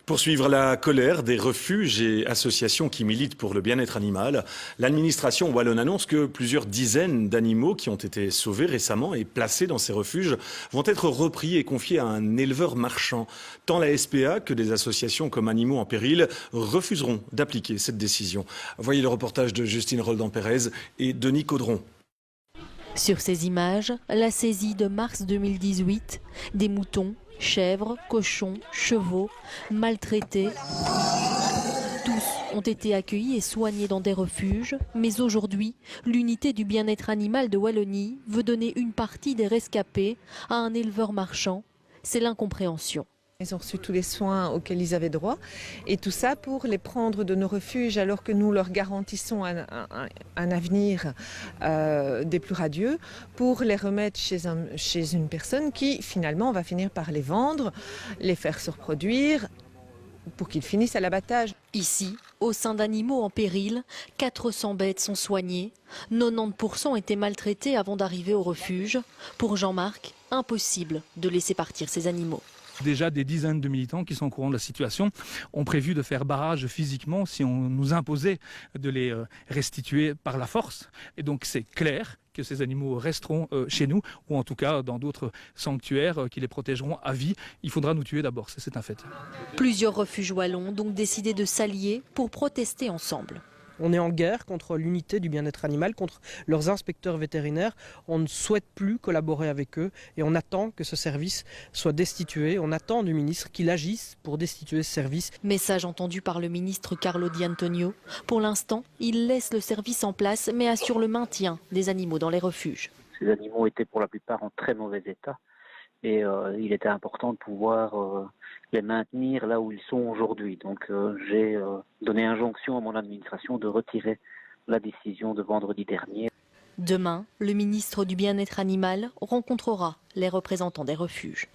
Pour suivre la colère des refuges et associations qui militent pour le bien-être animal, l'administration wallonne annonce que plusieurs dizaines d'animaux qui ont été sauvés récemment et placés dans ces refuges vont être repris et confiés à un éleveur marchand. Tant la SPA que des associations comme Animaux en péril refuseront d'appliquer cette décision. Voyez le reportage de Justine Roldan-Pérez et Denis Caudron. Sur ces images, la saisie de mars 2018, des moutons, chèvres, cochons, chevaux, maltraités. Tous ont été accueillis et soignés dans des refuges, mais aujourd'hui, l'unité du bien-être animal de Wallonie veut donner une partie des rescapés à un éleveur marchand. C'est l'incompréhension. Ils ont reçu tous les soins auxquels ils avaient droit et tout ça pour les prendre de nos refuges alors que nous leur garantissons un avenir des plus radieux, pour les remettre chez une personne qui finalement va finir par les vendre, les faire se reproduire pour qu'ils finissent à l'abattage. Ici, au sein d'Animaux en péril, 400 bêtes sont soignées. 90% étaient maltraités avant d'arriver au refuge. Pour Jean-Marc, impossible de laisser partir ces animaux. Déjà, des dizaines de militants qui sont au courant de la situation ont prévu de faire barrage physiquement si on nous imposait de les restituer par la force. Et donc c'est clair que ces animaux resteront chez nous, ou en tout cas dans d'autres sanctuaires qui les protégeront à vie. Il faudra nous tuer d'abord, c'est un fait. Plusieurs refuges wallons ont donc décidé de s'allier pour protester ensemble. On est en guerre contre l'unité du bien-être animal, contre leurs inspecteurs vétérinaires. On ne souhaite plus collaborer avec eux et on attend que ce service soit destitué. On attend du ministre qu'il agisse pour destituer ce service. Message entendu par le ministre Carlo Di Antonio. Pour l'instant, il laisse le service en place mais assure le maintien des animaux dans les refuges. Ces animaux étaient pour la plupart en très mauvais état et il était important de pouvoir les maintenir là où ils sont aujourd'hui. Donc j'ai donné injonction à mon administration de retirer la décision de vendredi dernier. Demain, le ministre du Bien-être animal rencontrera les représentants des refuges.